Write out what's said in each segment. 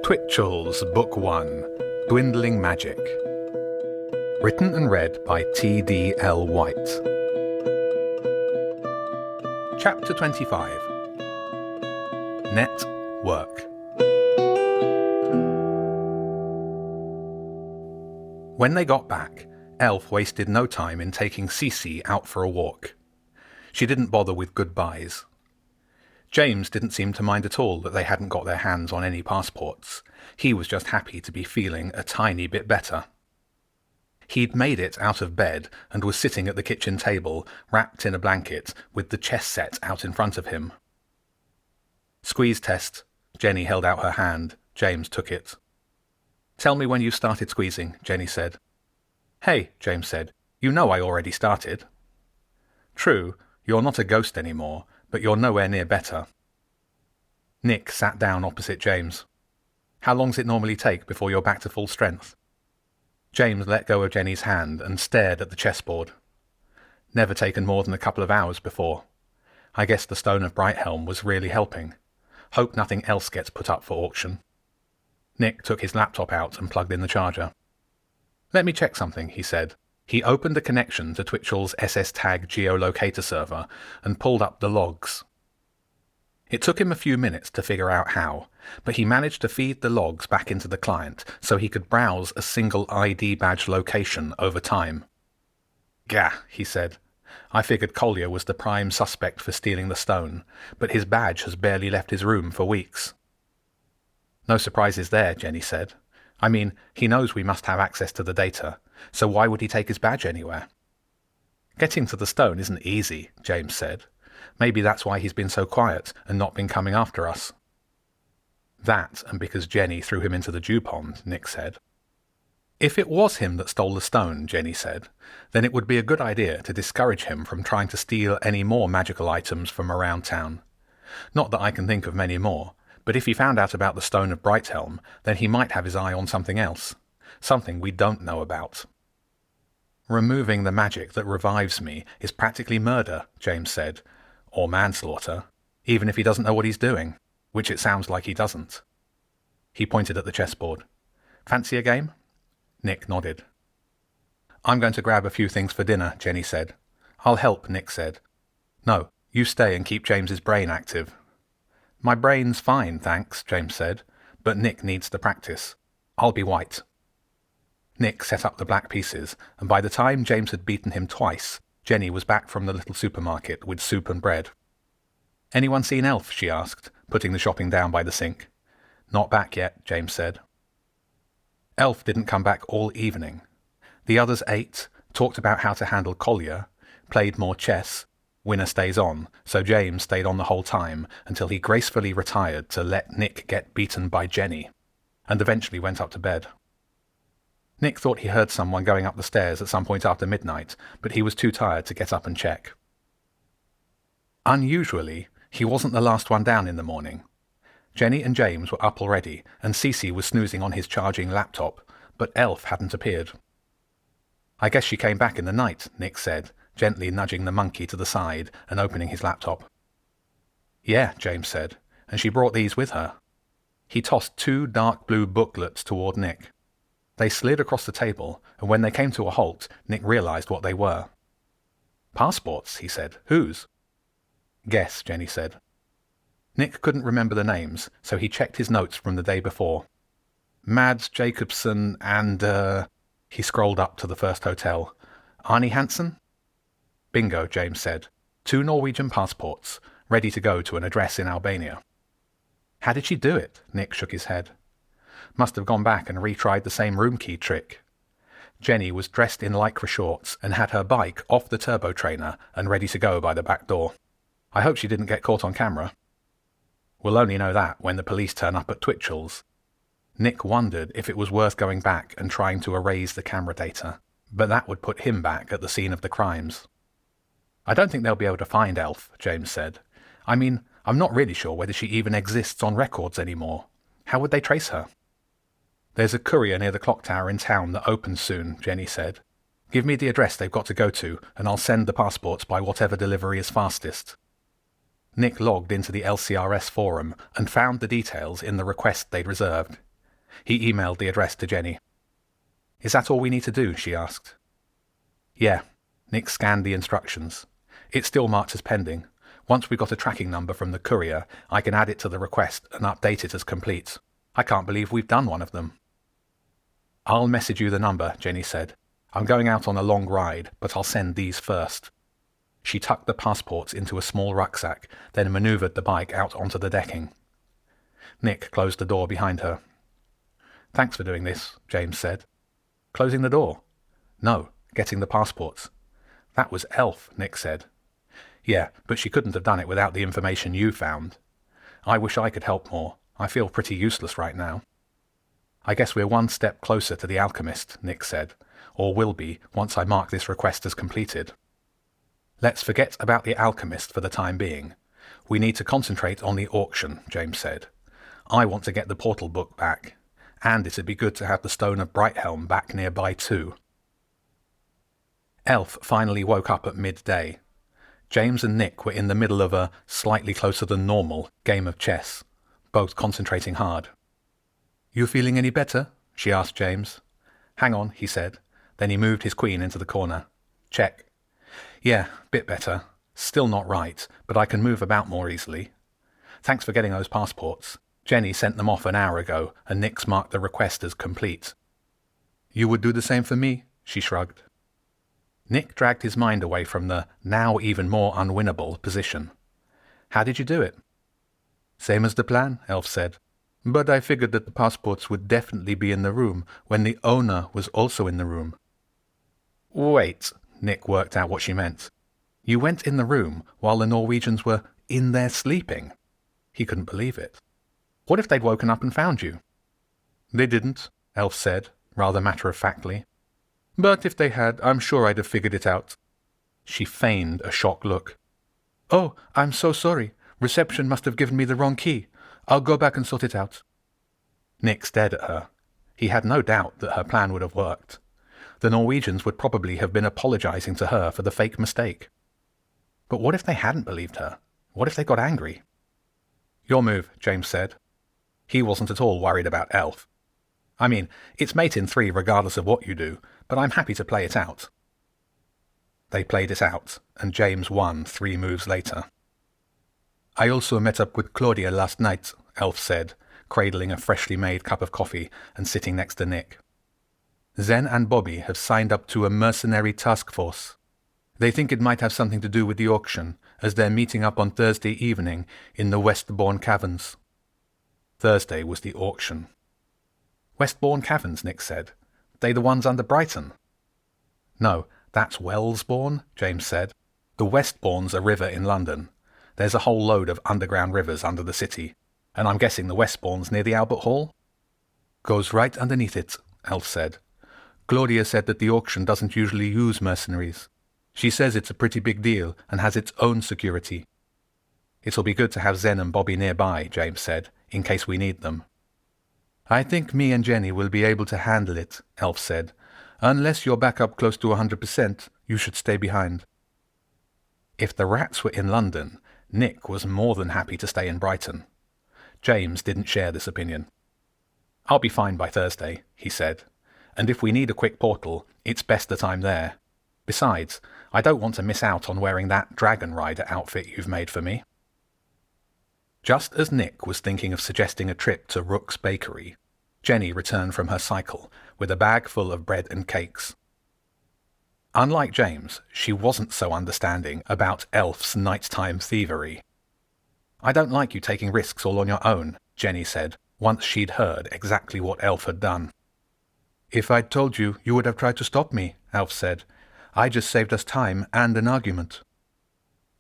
Twitchell's Book 1, Dwindling Magic. Written and read by T.D.L. White. Chapter 25. Network. When they got back, Elf wasted no time in taking Cece out for a walk. She didn't bother with goodbyes. James didn't seem to mind at all that they hadn't got their hands on any passports. He was just happy to be feeling a tiny bit better. He'd made it out of bed and was sitting at the kitchen table, wrapped in a blanket, with the chess set out in front of him. Squeeze test. Jenny held out her hand. James took it. "Tell me when you started squeezing," Jenny said. "Hey," James said, "you know I already started." "True, you're not a ghost anymore, but you're nowhere near better." Nick sat down opposite James. "How long's it normally take before you're back to full strength?" James let go of Jenny's hand and stared at the chessboard. "Never taken more than a couple of hours before. I guess the Stone of Brighthelm was really helping. Hope nothing else gets put up for auction." Nick took his laptop out and plugged in the charger. "Let me check something," he said. He opened a connection to Twitchell's SS-Tag geolocator server and pulled up the logs. It took him a few minutes to figure out how, but he managed to feed the logs back into the client so he could browse a single ID badge location over time. "Gah," he said. "I figured Collier was the prime suspect for stealing the stone, but his badge has barely left his room for weeks." "No surprises there," Jenny said. "I mean, he knows we must have access to the data, so why would he take his badge anywhere?" "Getting to the stone isn't easy," James said. "Maybe that's why he's been so quiet and not been coming after us." "That, and because Jenny threw him into the dew pond," Nick said. "If it was him that stole the stone," Jenny said, "then it would be a good idea to discourage him from trying to steal any more magical items from around town. Not that I can think of many more, but if he found out about the Stone of Brighthelm, then he might have his eye on something else. Something we don't know about." "Removing the magic that revives me is practically murder," James said, "or manslaughter, even if he doesn't know what he's doing, which it sounds like he doesn't." He pointed at the chessboard. "Fancy a game?" Nick nodded. "I'm going to grab a few things for dinner," Jenny said. "I'll help," Nick said. "No, you stay and keep James's brain active." "My brain's fine, thanks," James said, "but Nick needs to practice. I'll be white." Nick set up the black pieces, and by the time James had beaten him twice, Jenny was back from the little supermarket with soup and bread. "Anyone seen Elf?" she asked, putting the shopping down by the sink. "Not back yet," James said. Elf didn't come back all evening. The others ate, talked about how to handle Collier, played more chess. Winner stays on, so James stayed on the whole time until he gracefully retired to let Nick get beaten by Jenny, and eventually went up to bed. Nick thought he heard someone going up the stairs at some point after midnight, but he was too tired to get up and check. Unusually, he wasn't the last one down in the morning. Jenny and James were up already, and Cece was snoozing on his charging laptop, but Elf hadn't appeared. "I guess she came back in the night," Nick said, gently nudging the monkey to the side and opening his laptop. "Yeah," James said, "and she brought these with her." He tossed 2 dark blue booklets toward Nick. They slid across the table, and when they came to a halt, Nick realized what they were. "Passports," he said. "Whose?" "Guess," Jenny said. Nick couldn't remember the names, so he checked his notes from the day before. "Mads Jacobson and, He scrolled up to the first hotel. "Arnie Hansen?" "Bingo," James said. 2 Norwegian passports, ready to go to an address in Albania. "How did she do it?" Nick shook his head. "Must have gone back and retried the same room key trick." Jenny was dressed in lycra shorts and had her bike off the turbo trainer and ready to go by the back door. "I hope she didn't get caught on camera." "We'll only know that when the police turn up at Twitchell's." Nick wondered if it was worth going back and trying to erase the camera data, but that would put him back at the scene of the crimes. "I don't think they'll be able to find Elf," James said. "I mean, I'm not really sure whether she even exists on records anymore. How would they trace her?" "There's a courier near the clock tower in town that opens soon," Jenny said. "Give me the address they've got to go to, and I'll send the passports by whatever delivery is fastest." Nick logged into the LCRS forum and found the details in the request they'd reserved. He emailed the address to Jenny. "Is that all we need to do?" she asked. "Yeah." Nick scanned the instructions. "It's still marked as pending. Once we've got a tracking number from the courier, I can add it to the request and update it as complete. I can't believe we've done one of them." "I'll message you the number," Jenny said. "I'm going out on a long ride, but I'll send these first." She tucked the passports into a small rucksack, then maneuvered the bike out onto the decking. Nick closed the door behind her. "Thanks for doing this," James said. "Closing the door?" "No, getting the passports." "That was Elf," Nick said. "Yeah, but she couldn't have done it without the information you found. I wish I could help more. I feel pretty useless right now." "I guess we're one step closer to the alchemist," Nick said, "or will be once I mark this request as completed." "Let's forget about the alchemist for the time being. We need to concentrate on the auction," James said. "I want to get the portal book back, and it'd be good to have the Stone of Brighthelm back nearby too." Elf finally woke up at midday. James and Nick were in the middle of a slightly closer than normal game of chess, both concentrating hard. "You feeling any better?" she asked James. "Hang on," he said. Then he moved his queen into the corner. "Check." "Yeah, bit better. Still not right, but I can move about more easily. Thanks for getting those passports. Jenny sent them off an hour ago, and Nick's marked the request as complete." "You would do the same for me?" she shrugged. Nick dragged his mind away from the now even more unwinnable position. "How did you do it?" "Same as the plan," Elf said. "But I figured that the passports would definitely be in the room when the owner was also in the room." "Wait," Nick worked out what she meant. "You went in the room while the Norwegians were in there sleeping?" He couldn't believe it. "What if they'd woken up and found you?" "They didn't," Elf said, rather matter-of-factly. "But if they had, I'm sure I'd have figured it out." She feigned a shocked look. "Oh, I'm so sorry. Reception must have given me the wrong key. I'll go back and sort it out." Nick stared at her. He had no doubt that her plan would have worked. The Norwegians would probably have been apologizing to her for the fake mistake. But what if they hadn't believed her? What if they got angry? "Your move," James said. He wasn't at all worried about Elf. "I mean, it's mate in 3 regardless of what you do, but I'm happy to play it out." They played it out, and James won 3 moves later. "I also met up with Claudia last night," Elf said, cradling a freshly made cup of coffee and sitting next to Nick. "Zen and Bobby have signed up to a mercenary task force. They think it might have something to do with the auction, as they're meeting up on Thursday evening in the Westbourne Caverns." Thursday was the auction. "Westbourne Caverns," Nick said. "They the ones under Brighton?" "No, that's Wellsbourne," James said. "The Westbourne's a river in London. There's a whole load of underground rivers under the city, and I'm guessing the Westbourne's near the Albert Hall?" "Goes right underneath it," Elf said. "Claudia said that the auction doesn't usually use mercenaries. She says it's a pretty big deal and has its own security." "It'll be good to have Zen and Bobby nearby," James said, "in case we need them." "I think me and Jenny will be able to handle it," Elf said. "Unless you're back up close to 100%, you should stay behind." If the rats were in London, Nick was more than happy to stay in Brighton. James didn't share this opinion. "I'll be fine by Thursday," he said. "And if we need a quick portal, it's best that I'm there. Besides, I don't want to miss out on wearing that Dragon Rider outfit you've made for me." Just as Nick was thinking of suggesting a trip to Rook's Bakery, Jenny returned from her cycle with a bag full of bread and cakes. Unlike James, she wasn't so understanding about Elf's nighttime thievery. "I don't like you taking risks all on your own," Jenny said, once she'd heard exactly what Elf had done. "If I'd told you, you would have tried to stop me," Elf said. "I just saved us time and an argument."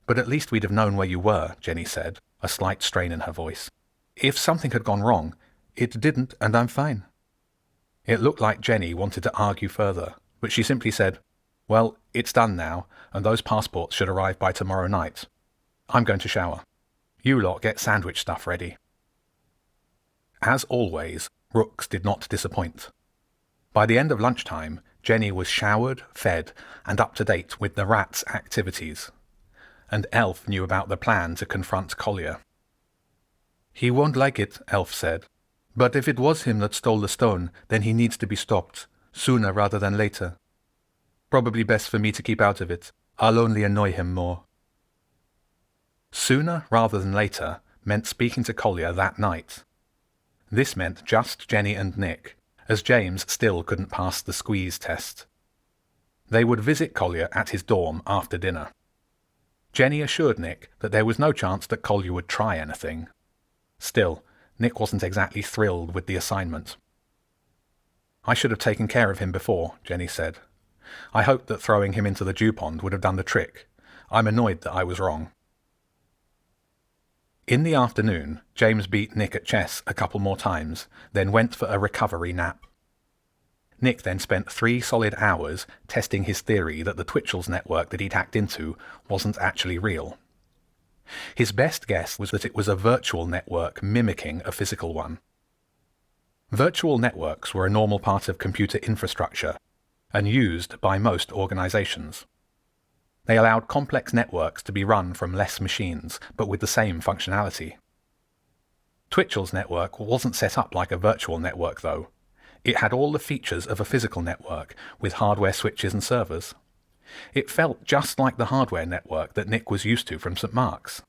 "But at least we'd have known where you were," Jenny said, a slight strain in her voice. "If something had gone wrong—" "It didn't, and I'm fine." It looked like Jenny wanted to argue further, but she simply said, "Well, it's done now, and those passports should arrive by tomorrow night. I'm going to shower. You lot get sandwich stuff ready." As always, Rooks did not disappoint. By the end of lunchtime, Jenny was showered, fed, and up to date with the rats' activities. And Elf knew about the plan to confront Collier. "He won't like it," Elf said. But if it was him that stole the stone, then he needs to be stopped, sooner rather than later. Probably best for me to keep out of it. I'll only annoy him more. Sooner rather than later meant speaking to Collier that night. This meant just Jenny and Nick, as James still couldn't pass the squeeze test. They would visit Collier at his dorm after dinner. Jenny assured Nick that there was no chance that Collier would try anything. Still, Nick wasn't exactly thrilled with the assignment. I should have taken care of him before, Jenny said. I hoped that throwing him into the dew pond would have done the trick. I'm annoyed that I was wrong. In the afternoon, James beat Nick at chess a couple more times, then went for a recovery nap. Nick then spent 3 solid hours testing his theory that the Twitchell's network that he'd hacked into wasn't actually real. His best guess was that it was a virtual network mimicking a physical one. Virtual networks were a normal part of computer infrastructure and used by most organizations. They allowed complex networks to be run from less machines, but with the same functionality. Twitchell's network wasn't set up like a virtual network, though. It had all the features of a physical network, with hardware switches and servers. It felt just like the hardware network that Nick was used to from St. Mark's.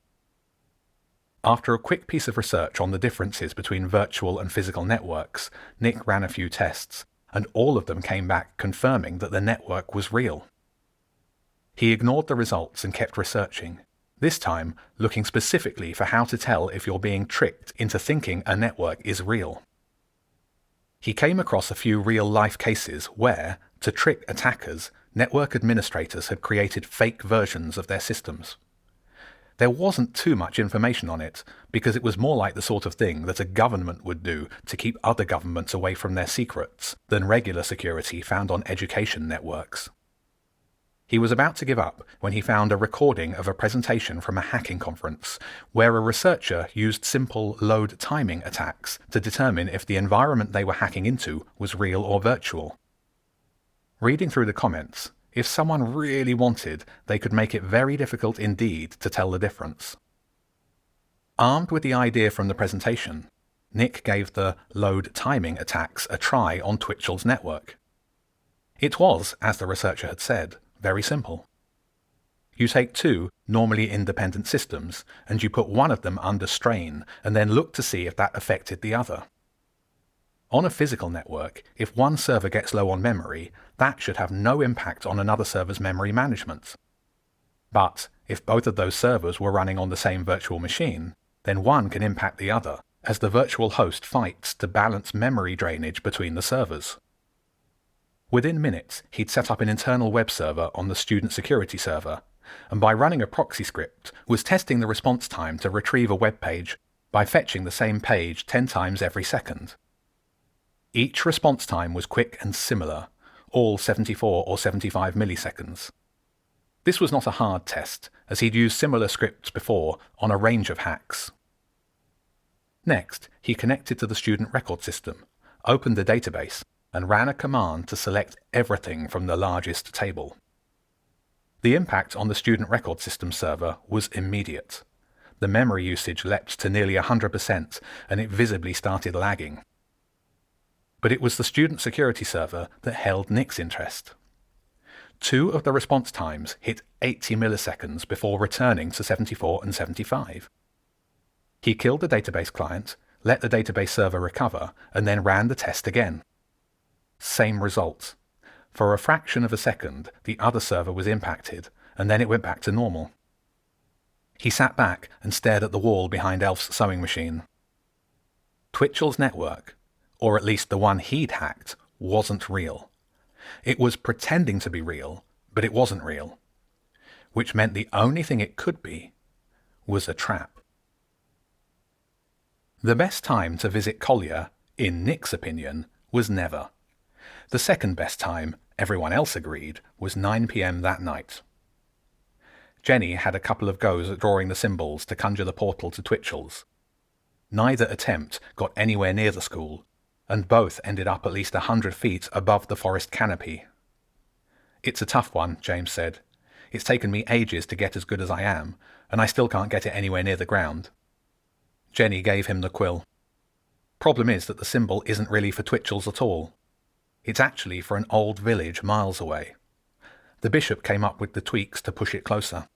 After a quick piece of research on the differences between virtual and physical networks, Nick ran a few tests, and all of them came back confirming that the network was real. He ignored the results and kept researching, this time looking specifically for how to tell if you're being tricked into thinking a network is real. He came across a few real-life cases where, to trick attackers, network administrators had created fake versions of their systems. There wasn't too much information on it, because it was more like the sort of thing that a government would do to keep other governments away from their secrets than regular security found on education networks. He was about to give up when he found a recording of a presentation from a hacking conference where a researcher used simple load timing attacks to determine if the environment they were hacking into was real or virtual. Reading through the comments, if someone really wanted, they could make it very difficult indeed to tell the difference. Armed with the idea from the presentation, Nick gave the load timing attacks a try on Twitchell's network. It was, as the researcher had said, very simple. You take 2 normally independent systems, and you put one of them under strain, and then look to see if that affected the other. On a physical network, if one server gets low on memory, that should have no impact on another server's memory management. But if both of those servers were running on the same virtual machine, then one can impact the other, as the virtual host fights to balance memory drainage between the servers. Within minutes, he'd set up an internal web server on the student security server, and by running a proxy script, was testing the response time to retrieve a web page by fetching the same page 10 times every second. Each response time was quick and similar, all 74 or 75 milliseconds. This was not a hard test, as he'd used similar scripts before on a range of hacks. Next, he connected to the student record system, opened the database, and ran a command to select everything from the largest table. The impact on the student record system server was immediate. The memory usage leapt to nearly 100%, and it visibly started lagging. But it was the student security server that held Nick's interest. 2 of the response times hit 80 milliseconds before returning to 74 and 75. He killed the database client, let the database server recover, and then ran the test again. Same result. For a fraction of a second, the other server was impacted, and then it went back to normal. He sat back and stared at the wall behind Elf's sewing machine. Twitchell's network, or at least the one he'd hacked, wasn't real. It was pretending to be real, but it wasn't real. Which meant the only thing it could be was a trap. The best time to visit Collier, in Nick's opinion, was never. The second best time, everyone else agreed, was 9 p.m. that night. Jenny had a couple of goes at drawing the symbols to conjure the portal to Twitchell's. Neither attempt got anywhere near the school, and both ended up at least 100 feet above the forest canopy. "It's a tough one," James said. "It's taken me ages to get as good as I am, and I still can't get it anywhere near the ground." Jenny gave him the quill. Problem is that the symbol isn't really for Twitchell's at all. It's actually for an old village miles away. The bishop came up with the tweaks to push it closer.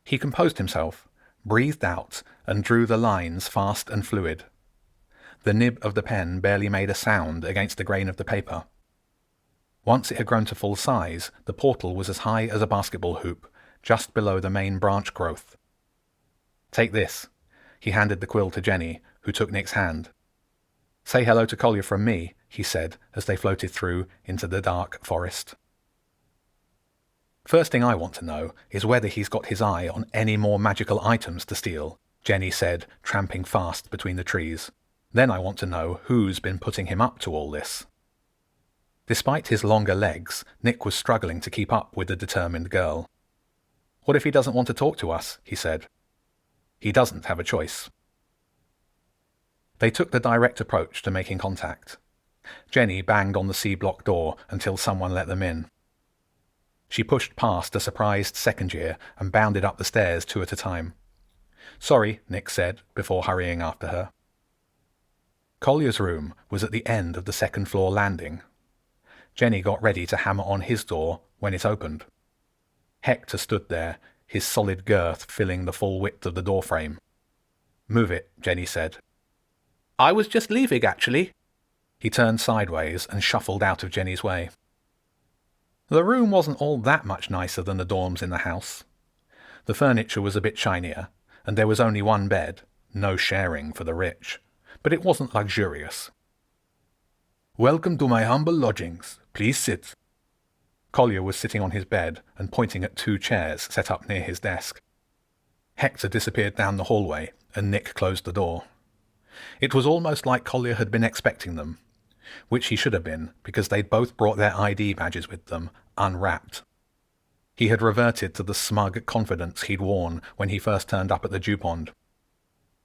He composed himself, breathed out, and drew the lines fast and fluid. The nib of the pen barely made a sound against the grain of the paper. Once it had grown to full size, the portal was as high as a basketball hoop, just below the main branch growth. "Take this." He handed the quill to Jenny, who took Nick's hand. "Say hello to Collier from me," he said as they floated through into the dark forest. "First thing I want to know is whether he's got his eye on any more magical items to steal," Jenny said, tramping fast between the trees. "Then I want to know who's been putting him up to all this." Despite his longer legs, Nick was struggling to keep up with the determined girl. "What if he doesn't want to talk to us?" he said. "He doesn't have a choice." They took the direct approach to making contact. Jenny banged on the C-block door until someone let them in. She pushed past a surprised second year and bounded up the stairs 2 at a time. "Sorry," Nick said, before hurrying after her. Collier's room was at the end of the second-floor landing. Jenny got ready to hammer on his door when it opened. Hector stood there, his solid girth filling the full width of the doorframe. "Move it," Jenny said. "I was just leaving, actually." He turned sideways and shuffled out of Jenny's way. The room wasn't all that much nicer than the dorms in the house. The furniture was a bit shinier, and there was only one bed, no sharing for the rich, but it wasn't luxurious. "Welcome to my humble lodgings. Please sit." Collier was sitting on his bed and pointing at 2 chairs set up near his desk. Hector disappeared down the hallway, and Nick closed the door. It was almost like Collier had been expecting them, which he should have been, because they'd both brought their ID badges with them, unwrapped. He had reverted to the smug confidence he'd worn when he first turned up at the dew pond.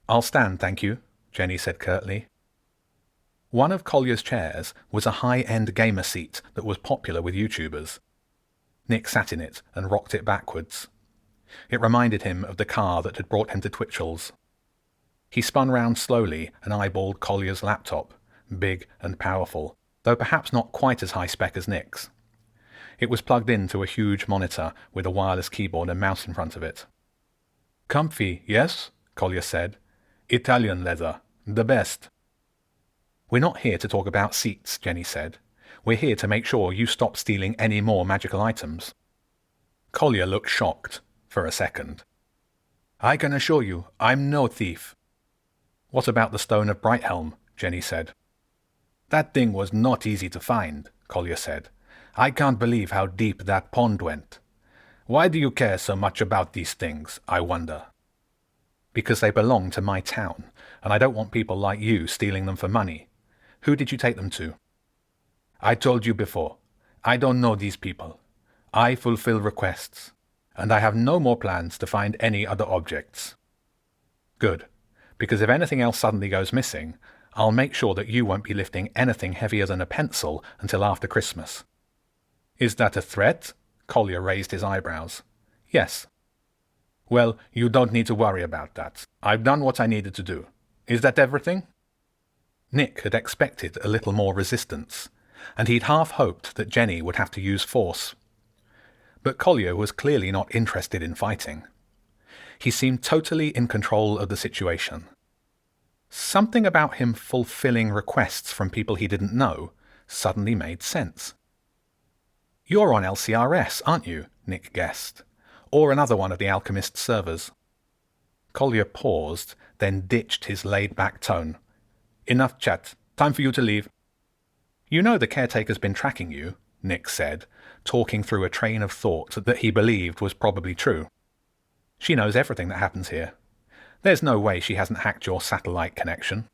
"I'll stand, thank you," Jenny said curtly. One of Collier's chairs was a high-end gamer seat that was popular with YouTubers. Nick sat in it and rocked it backwards. It reminded him of the car that had brought him to Twitchell's. He spun round slowly and eyeballed Collier's laptop, big and powerful, though perhaps not quite as high-spec as Nick's. It was plugged into a huge monitor with a wireless keyboard and mouse in front of it. "Comfy, yes?" Collier said. "Italian leather. The best." "We're not here to talk about seats," Jenny said. "We're here to make sure you stop stealing any more magical items." Collier looked shocked for a second. "I can assure you, I'm no thief." "What about the Stone of Brighthelm?" Jenny said. "That thing was not easy to find," Collier said. "I can't believe how deep that pond went. Why do you care so much about these things, I wonder?" "Because they belong to my town, and I don't want people like you stealing them for money. Who did you take them to?" "I told you before. I don't know these people. I fulfill requests, and I have no more plans to find any other objects." "Good, because if anything else suddenly goes missing, I'll make sure that you won't be lifting anything heavier than a pencil until after Christmas." "Is that a threat?" Collier raised his eyebrows. "Yes." "Well, you don't need to worry about that. I've done what I needed to do. Is that everything?" Nick had expected a little more resistance, and he'd half hoped that Jenny would have to use force. But Collier was clearly not interested in fighting. He seemed totally in control of the situation. Something about him fulfilling requests from people he didn't know suddenly made sense. "You're on LCRS, aren't you?" Nick guessed. "Or another one of the Alchemist's servers." Collier paused, then ditched his laid-back tone. "Enough chat. Time for you to leave." "You know the caretaker's been tracking you," Nick said, talking through a train of thought that he believed was probably true. "She knows everything that happens here. There's no way she hasn't hacked your satellite connection."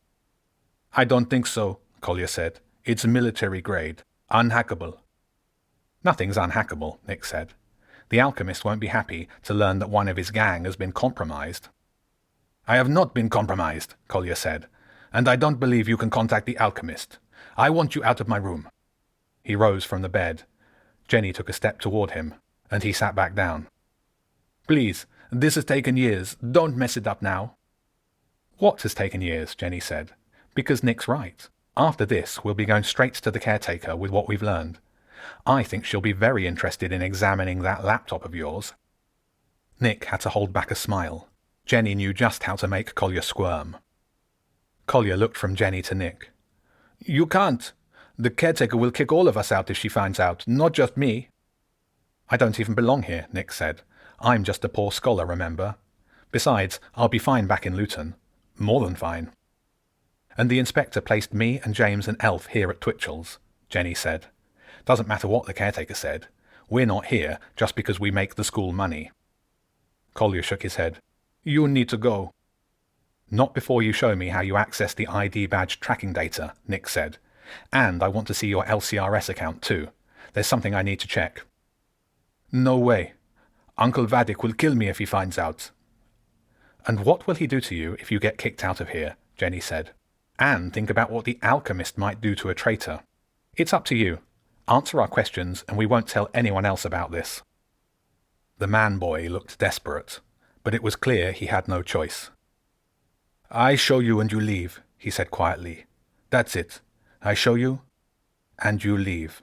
"I don't think so," Collier said. "It's military grade. Unhackable." "Nothing's unhackable," Nick said. "The Alchemist won't be happy to learn that one of his gang has been compromised." "I have not been compromised," Collier said, "and I don't believe you can contact the Alchemist. I want you out of my room." He rose from the bed. Jenny took a step toward him, and he sat back down. "Please, this has taken years. Don't mess it up now." "What has taken years?" Jenny said. Because Nick's right. After this, we'll be going straight to the caretaker with what we've learned. I think she'll be very interested in examining that laptop of yours. Nick had to hold back a smile. Jenny knew just how to make Collier squirm. Collier looked from Jenny to Nick. You can't. The caretaker will kick all of us out if she finds out, not just me. I don't even belong here, Nick said. I'm just a poor scholar, remember? Besides, I'll be fine back in Luton. More than fine. And the inspector placed me and James and Elf here at Twitchell's, Jenny said. Doesn't matter what the caretaker said. We're not here just because we make the school money. Collier shook his head. You need to go. Not before you show me how you access the ID badge tracking data, Nick said. And I want to see your LCRS account too. There's something I need to check. No way. Uncle Vadik will kill me if he finds out. And what will he do to you if you get kicked out of here, Jenny said. And think about what the alchemist might do to a traitor. It's up to you. Answer our questions and we won't tell anyone else about this. The man-boy looked desperate, but it was clear he had no choice. I show you and you leave, he said quietly. That's it. I show you, and you leave.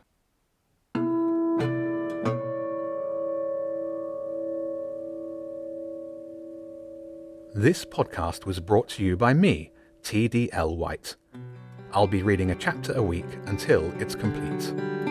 This podcast was brought to you by me, TDL White. I'll be reading a chapter a week until it's complete.